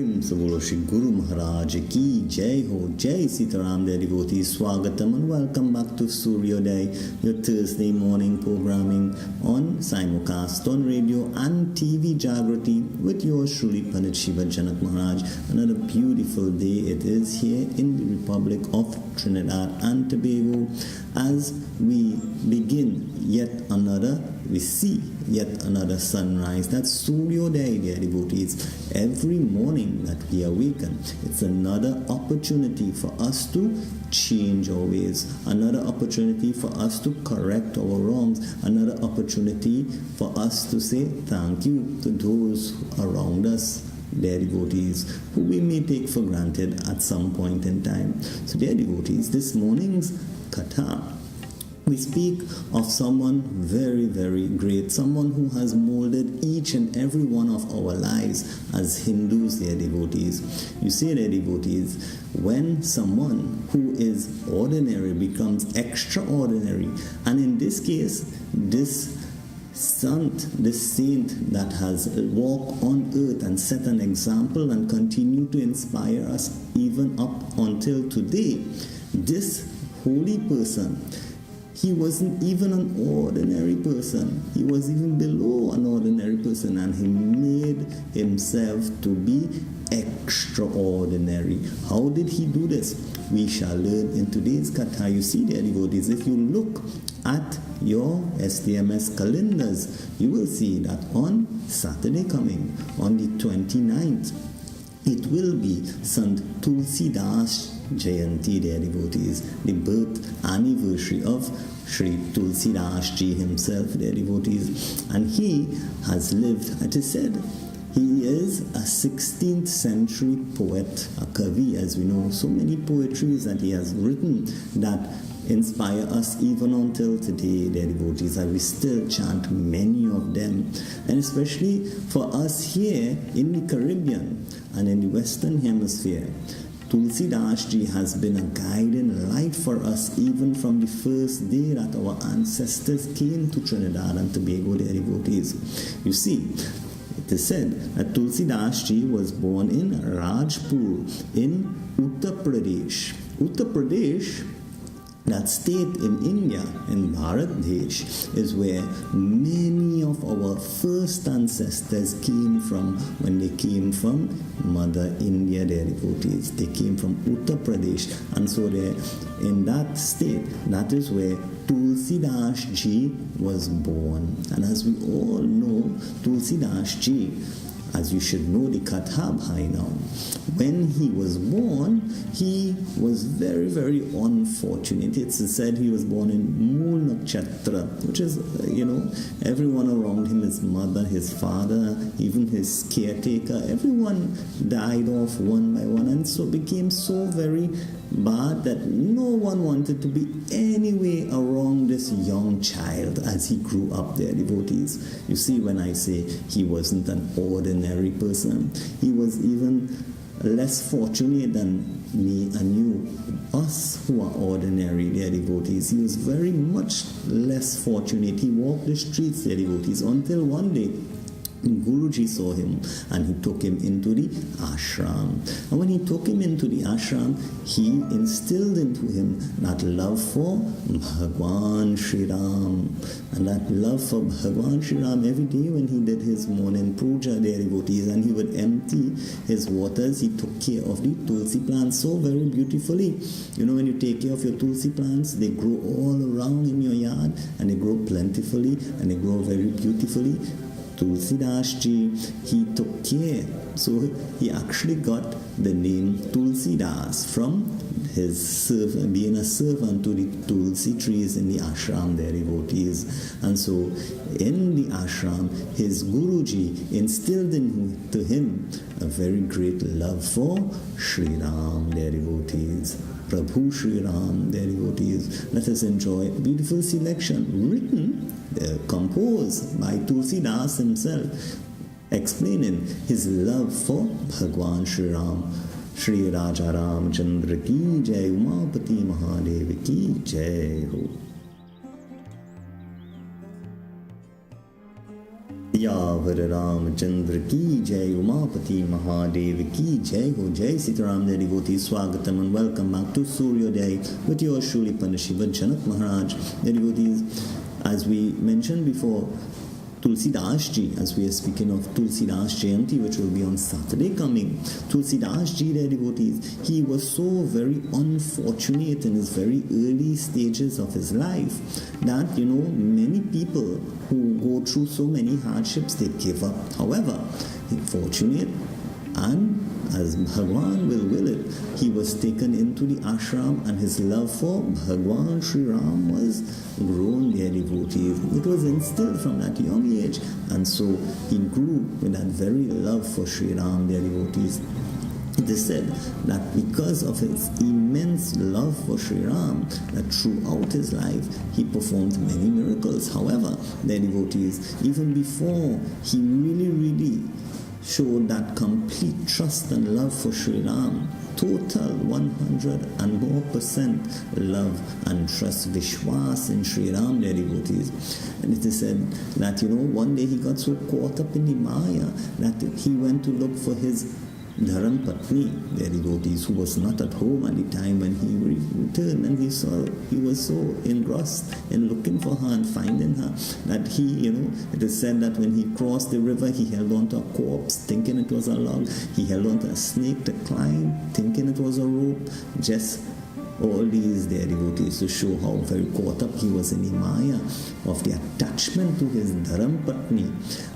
प्रेम से बोलो श्री गुरु महाराज की जय हो. Jai Sitaram, dear devotees. Swagatam and welcome back to Sooryoday, your Thursday morning programming on simulcast on Radio and TV Jaagriti with yours truly, Pandit Shiva Janak Maharaj. Another beautiful day it is here in the Republic of Trinidad and Tobago as we begin we see yet another sunrise. That's Sooryoday, dear devotees. Every morning that we awaken, it's another opportunity for us to change our ways, another opportunity for us to correct our wrongs, another opportunity for us to say thank you to those around us, dear devotees, who we may take for granted at some point in time. So, dear devotees, this morning's katha, we speak of someone very, very great, someone who has molded each and every one of our lives as Hindus, dear devotees. You see, dear devotees, when someone who is ordinary becomes extraordinary, and in this case, this saint that has walked on earth and set an example and continue to inspire us even up until today, this holy person, he wasn't even an ordinary person. He was even below an ordinary person, and he made himself to be extraordinary. How did he do this? We shall learn in today's katha. You see, dear devotees, if you look at your STMS calendars, you will see that on Saturday coming, on the 29th, it will be Sant Tulsidas Ji, dear devotees, the birth anniversary of Sri Tulsidas Ji himself, dear devotees. And he has lived, it is said, he is a 16th century poet, a kavi, as we know. So many poetries that he has written that inspire us even until today, dear devotees, and we still chant many of them. And especially for us here in the Caribbean and in the Western Hemisphere, Tulsidas Ji has been a guiding light for us even from the first day that our ancestors came to Trinidad and Tobago, dear devotees. You see, it is said that Tulsidas Ji was born in Rajpur in Uttar Pradesh. Uttar Pradesh, that state in India, in Bharat Desh, is where many of our first ancestors came from when they came from Mother India, their devotees. They came from Uttar Pradesh, and so there, in that state, that is where Tulsidas Ji was born. And as we all know, Tulsidas Ji, as you should know the katha by now, when he was born, he was very, very unfortunate. It's said he was born in Mool Nakshatra, which is, everyone around him, his mother, his father, even his caretaker, everyone died off one by one, and so became so very bad that no one wanted to be anyway around this young child as he grew up, their devotees. You see, when I say he wasn't an ordinary person, he was even less fortunate than me and you, us who are ordinary, their devotees. He was very much less fortunate. He walked the streets, their devotees, until one day Guruji saw him and he took him into the ashram. And when he took him into the ashram, he instilled into him that love for Bhagwan Shri Ram. And that love for Bhagwan Shri Ram, every day when he did his morning puja, their devotees, and he would empty his waters, he took care of the tulsi plants so very beautifully. You know, when you take care of your tulsi plants, they grow all around in your yard, and they grow plentifully, and they grow very beautifully. Tulsidas Ji, he took care. So he actually got the name Tulsidas from his being a servant to the Tulsi trees in the ashram, their devotees. And so in the ashram, his Guruji instilled into him a very great love for Sri Ram, their devotees. Prabhu Sri Ram, their devotees. Let us enjoy a beautiful selection written, composed by Tulsidas himself, explaining his love for Bhagwan Sri Ram. Shri Raja Ram Chandra ki jai, Umapati Mahadev ki jai ho. Yavar Ramachandra ki jai, Umapati Mahadev ki jai ho. Jai Sitaram, dear devotees, Swagatam and welcome back to Sooryoday with yours truly, Pandit Shiva Janak Maharaj. Dear devotees, as we mentioned before, Tulsidas Ji, as we are speaking of Tulsidas Jayanti, which will be on Saturday coming. Tulsidas Ji, their devotees, he was so very unfortunate in his very early stages of his life that, many people who go through so many hardships, they give up. However, fortunate, and as Bhagwan will it, he was taken into the ashram and his love for Bhagwan Sri Ram was grown, their devotees. It was instilled from that young age, and so he grew with that very love for Sri Ram, their devotees. It is said that because of his immense love for Sri Ram, that throughout his life he performed many miracles. However, their devotees, even before he really showed that complete trust and love for Sri Ram, total 100 and more % love and trust, Vishwas in Sri Ram, their devotees. And it is said that, one day he got so caught up in the Maya that he went to look for his Dharam Patni, their devotees, who was not at home at the time when he returned, and he was so engrossed in looking for her and finding her that he, it is said that when he crossed the river, he held onto a corpse thinking it was a log, he held onto a snake to climb thinking it was a rope, just all these their devotees to show how very caught up he was in the Maya of the attachment to his Dharam Patni.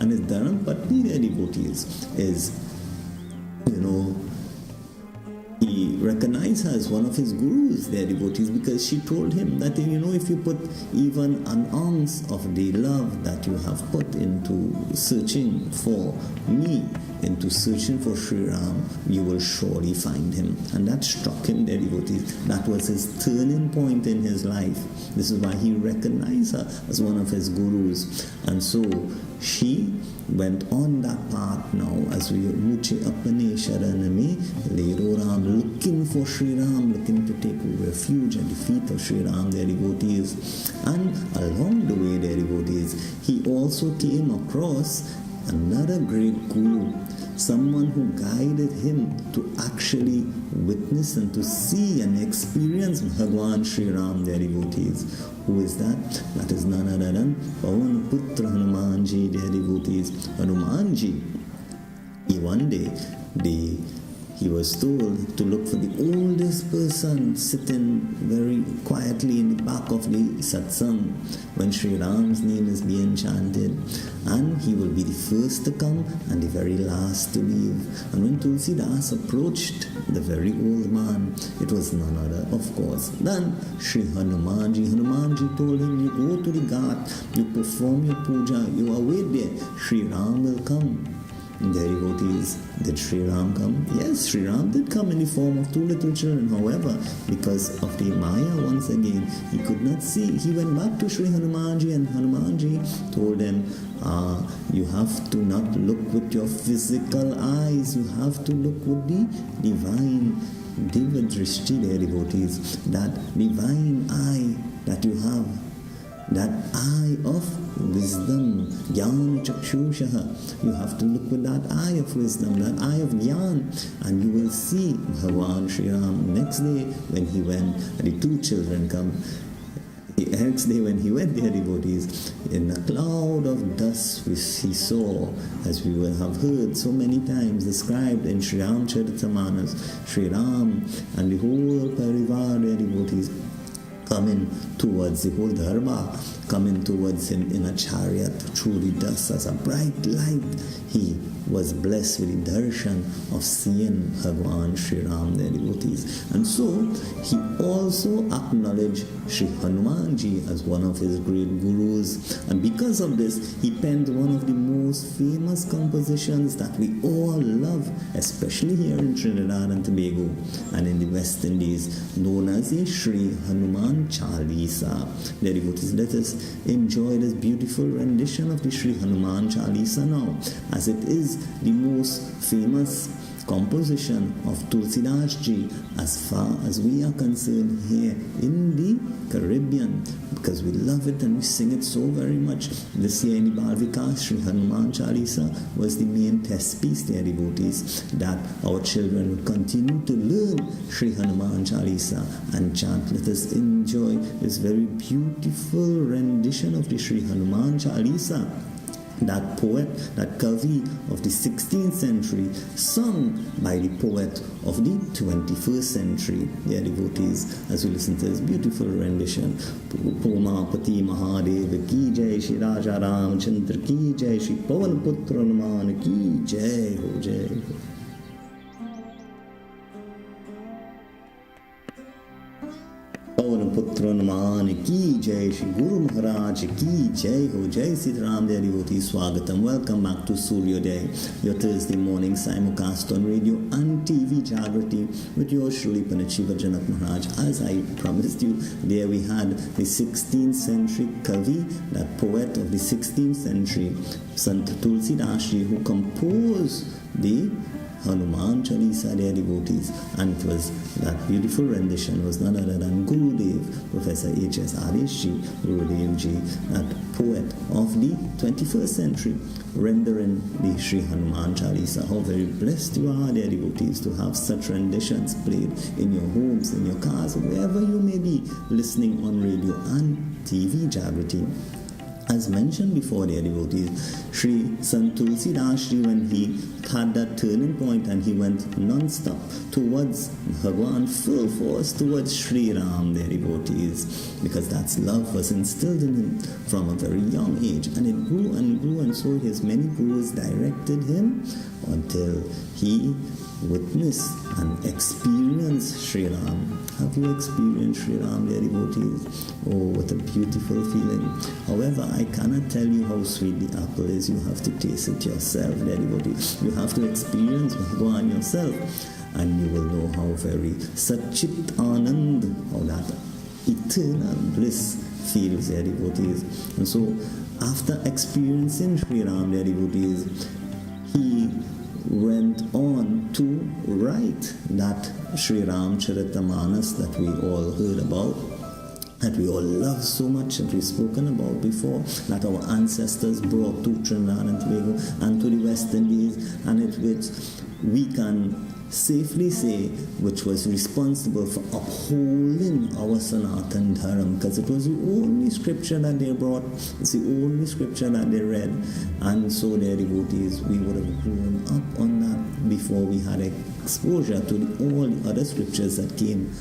And his Dharam Patni, their devotees, is he recognized her as one of his gurus, their devotees, because she told him that, if you put even an ounce of the love that you have put into searching for me, into searching for Sri Ram, you will surely find him. And that struck him, their devotees. That was his turning point in his life. This is why he recognized her as one of his gurus. And so she went on that path now, as we Muche Apane Sharanami, Lero Ram, looking for Sri Ram, looking to take refuge at the feet of Sri Ram, their devotees. And along the way, their devotees, he also came across another great guru, someone who guided him to actually witness and to see and experience Bhagwan Sri Ram, their devotees. Who is that? That is none other than Pawan Putra Hanumanji, their devotees. Hanumanji, one day, he was told to look for the oldest person sitting very quietly in the back of the satsang when Sri Ram's name is being chanted, and he will be the first to come and the very last to leave. And when Tulsidas approached the very old man, it was none other, of course, than Sri Hanumanji. Hanumanji told him, you go to the ghat, you perform your puja, you await there, Sri Ram will come. Their devotees, did Sri Ram come? Yes, Sri Ram did come in the form of two little children. However, because of the Maya, once again, he could not see. He went back to Sri Hanumanji, and Hanumanji told him, you have to not look with your physical eyes, you have to look with the divine Diva Drishti, their devotees, that divine eye that you have, that eye of wisdom, Jnana Chakshushaha. You have to look with that eye of wisdom, that eye of Jnana, and you will see Bhagwan Sri Ram. Next day when he went, the two children come. The next day when he went there, devotees, in a cloud of dust which he saw, as we will have heard so many times described in Sri Ram Charitammanas, Sri Ram and the whole Parivar, their devotees, coming towards the whole Dharma, coming towards him in a chariot through the dust as a bright light. He was blessed with the darshan of seeing Bhagwan Sri Ram, their devotees. And so he also acknowledged Sri Hanumanji as one of his great gurus. And because of this, he penned one of the most famous compositions that we all love, especially here in Trinidad and Tobago and in the West Indies, known as the Sri Hanuman Chalisa. Their devotees, let us enjoy this beautiful rendition of the Sri Hanuman Chalisa now, as it is the most famous composition of Tulsidas Ji as far as we are concerned here in the Caribbean, because we love it and we sing it so very much. This year in the Bal Vikas, Sri Hanuman Chalisa was the main test piece, dear devotees, that our children would continue to learn Sri Hanuman Chalisa and chant. Let us enjoy this very beautiful rendition of the Sri Hanuman Chalisa. That poet, that Kavi of the 16th century, sung by the poet of the 21st century. Dear devotees, as we listen to this beautiful rendition, Pumapati Mahadev ki jai, Shri Raja Ramchandra ki jai, Shri Pavan Putra Hanuman ki jai ho, jai ho. Putra Hanuman ki jai, Shri Guru Maharaj ki jai ho, jai Sri Ram. Dear devotees, Swagatam. Welcome back to Sooryoday, your Thursday morning simulcast on Radio and TV Jaagriti with yours truly, Shiva Janak Maharaj. As I promised you, there we had the 16th century Kavi, that poet of the 16th century, Sant Tulsidas Ji, who composed the Hanuman Chalisa, dear devotees, and it was that beautiful rendition was none other than Gurudev, Professor H.S. Adesh Ji, Gurudev Ji, that poet of the 21st century, rendering the Sri Hanuman Chalisa. How very blessed you are, dear devotees, to have such renditions played in your homes, in your cars, wherever you may be listening on Radio and TV Jaagriti. As mentioned before, dear devotees, Sri Sant Tulsidas Ji, when he had that turning point and he went non-stop towards Bhagwan, full force towards Sri Ram, dear devotees, because that's love was instilled in him from a very young age, and it grew and grew, and so his many gurus directed him until he witnessed and experienced Sri Ram. Have you experienced Sri Ram, dear devotees? Oh, what a beautiful feeling. However, I cannot tell you how sweet the apple is. You have to taste it yourself, dear devotees. You have to experience Bhagwan yourself, and you will know how very Satchit Anand, how that eternal bliss feels, dear devotees. And so, after experiencing Sri Ram, dear devotees, he went on to write that Sri Ram Charitamanas that we all heard about, that we all love so much, that we've spoken about before, that our ancestors brought to Trinidad and Tobago and to the West Indies, and it which we can safely say which was responsible for upholding our Sanatan Dharam, because it was the only scripture that they brought, it's the only scripture that they read, and so their devotees, we would have grown up on that before we had exposure to all the other scriptures that came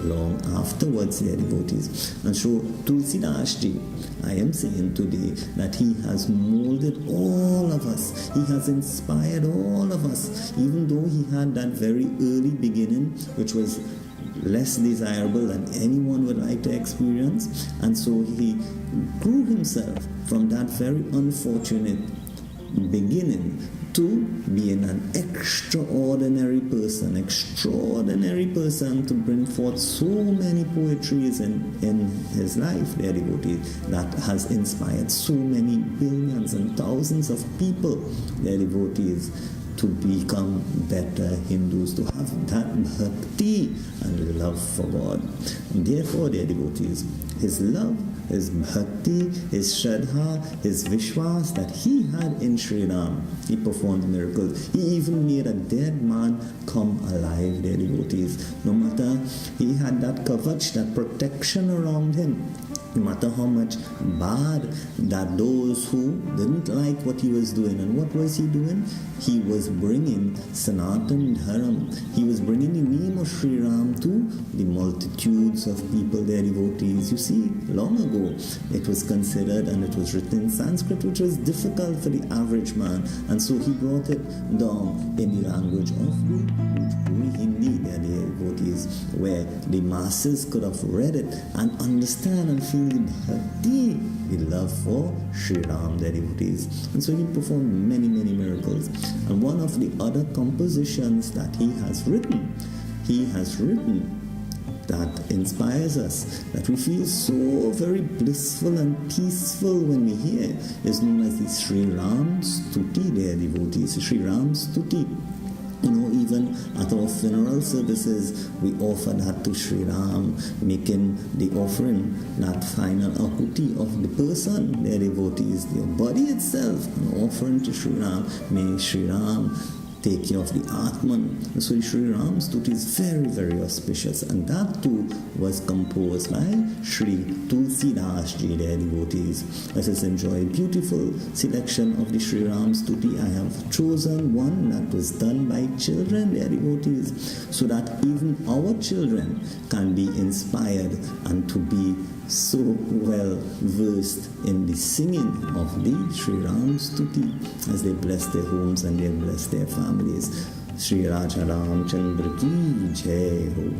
long afterwards, their devotees. And so Tulsidas Ji, I am saying today that he has molded all of us, he has inspired all of us, even though he had that very early beginning which was less desirable than anyone would like to experience, and so he grew himself from that very unfortunate beginning to being an extraordinary person to bring forth so many poetries in his life, their devotees, that has inspired so many billions and thousands of people, their devotees, to become better Hindus, to have that bhakti and love for God. And therefore, dear devotees, his love, his bhakti, his shraddha, his vishwas that he had in Sri Ram, he performed miracles. He even made a dead man come alive, dear devotees. No matter, he had that kavach, that protection around him. No matter how much bad that those who didn't like what he was doing. And what was he doing? He was bringing Sanatan Dharam. He was bringing the name of Sri Ram to the multitudes of people, their devotees. You see, long ago, it was considered and it was written in Sanskrit, which was difficult for the average man. And so he brought it down in the language of the Bhojpuri Hindi, their devotees, where the masses could have read it and understand and feel the bhakti, the love for Sri Ram, their devotees. And so he performed many, many miracles. And one of the other compositions that he has written that inspires us, that we feel so very blissful and peaceful when we hear, is known as the Sri Ram Stuti, their devotees, Sri Ram Stuti. Even at our funeral services, we offer that to Sri Ram, making the offering, that final ahuti of the person, their devotees, their body itself, an offering to Sri Ram. May Sri Ram take care of the Atman. So Sri Ram's Stuti is very, very auspicious, and that too was composed by Sri Tulsidas Ji, their devotees. Let us enjoy a beautiful selection of the Sri Ram's Stuti. I have chosen one that was done by children, their devotees, so that even our children can be inspired and to be so well versed in the singing of the Sri Ram Stuti as they bless their homes and they bless their families. Sri Raja Ram Chandra Ki Jai Ho.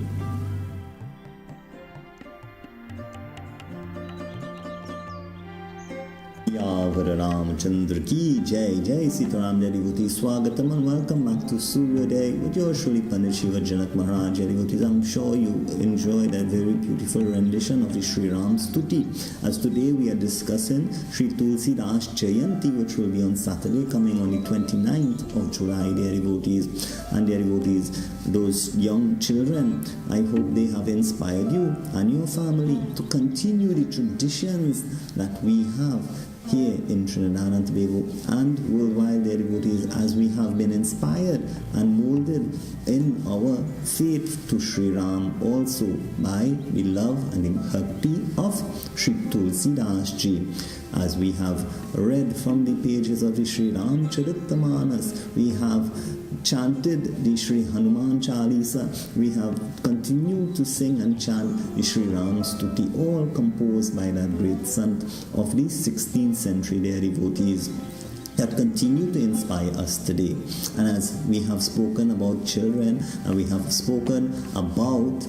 Yavar Ram Chandra Ki Jai. Jai Sitaram, dear devotees. Swagatam and welcome back to Sooryoday with your Shri Pandit Shiva Janak Maharaj, dear devotees. I'm sure you enjoyed that very beautiful rendition of the Sri Ram Stuti. As today we are discussing Sri Tulsidas Jayanti, which will be on Saturday, coming on the 29th of July, dear devotees. And dear devotees, those young children, I hope they have inspired you and your family to continue the traditions that we have here in Trinidad and Tobago and worldwide, dear devotees, as we have been inspired and molded in our faith to Sri Ram also by the love and the bhakti of Sri Tulsidas Ji. As we have read from the pages of the Sri Ram Charitamanas, we have chanted the Sri Hanuman Chalisa, we have continued to sing and chant the Sri Ram Stuti, all composed by that great sant of the 16th century, their devotees, that continue to inspire us today. And as we have spoken about children, and we have spoken about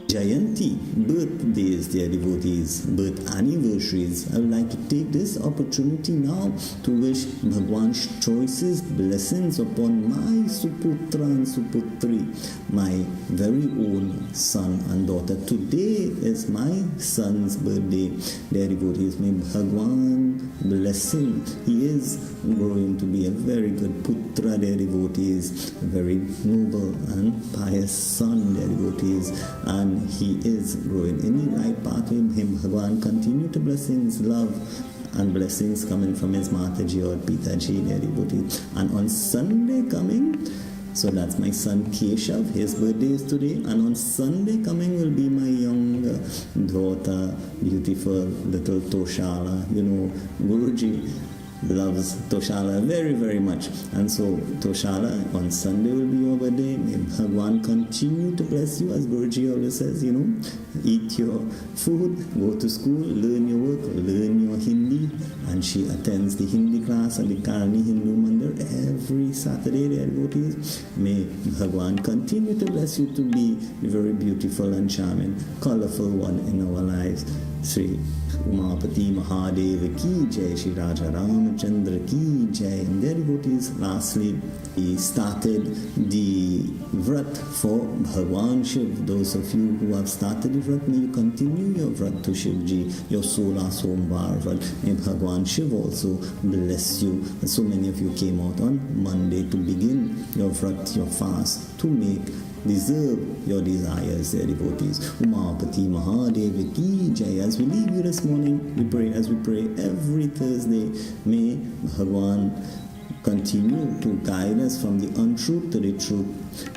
Jayanti, birthdays, dear devotees, birth anniversaries, I would like to take this opportunity now to wish Bhagwan's choicest blessings upon my Suputra and Suputri, my very own son and daughter. Today is my son's birthday, dear devotees. May Bhagwan bless him. He is growing to be a very good putra, dear devotees, a very noble and pious son, dear devotees, and he is growing in the right path with him. Bhagwan continue to bless his love and blessings coming from his Mataji or Pitaji, dear devotees. And on Sunday coming, so that's my son Keshav, his birthday is today, and on Sunday coming will be my young daughter, beautiful little Toshala. Guruji loves Toshala very, very much. And so Toshala, on Sunday will be your birthday. May Bhagwan continue to bless you, as Guruji always says, eat your food, go to school, learn your work, learn your Hindi. And she attends the Hindi class at the Karani Hindu Mandir every Saturday, dear devotees. May Bhagwan continue to bless you to be a very beautiful and charming, colorful one in our lives. Sri Umapati Mahadeva Ki Jai, Shri Raja Ramachandra Ki Jai. And their devotees, lastly, he started the Vrat for Bhagwan Shiv. Those of you who have started the Vrat, may you continue your Vrat to Shivji, your Sola Somvar Vrat. May Bhagwan Shiv also bless you. And so many of you came out on Monday to begin your Vrat, your fast, to deserve your desires, dear devotees. Umapati Mahadeva Ki Jai. As we leave you this morning, as we pray every Thursday, may Bhagwan continue to guide us from the untruth to the truth,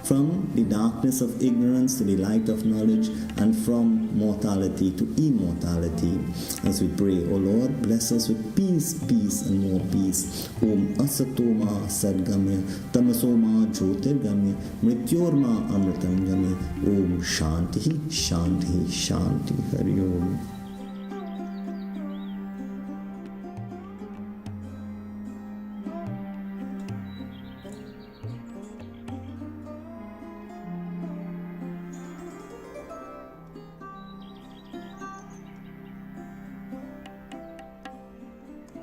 from the darkness of ignorance to the light of knowledge, and from mortality to immortality. As we pray, O Lord, bless us with peace, peace, and more peace. Om Asatoma Sadgamya, Tamasoma Jyotirgamya, Mrityorma Amritam Gamya. Om Shanti, Shanti, Shanti. Hari Om.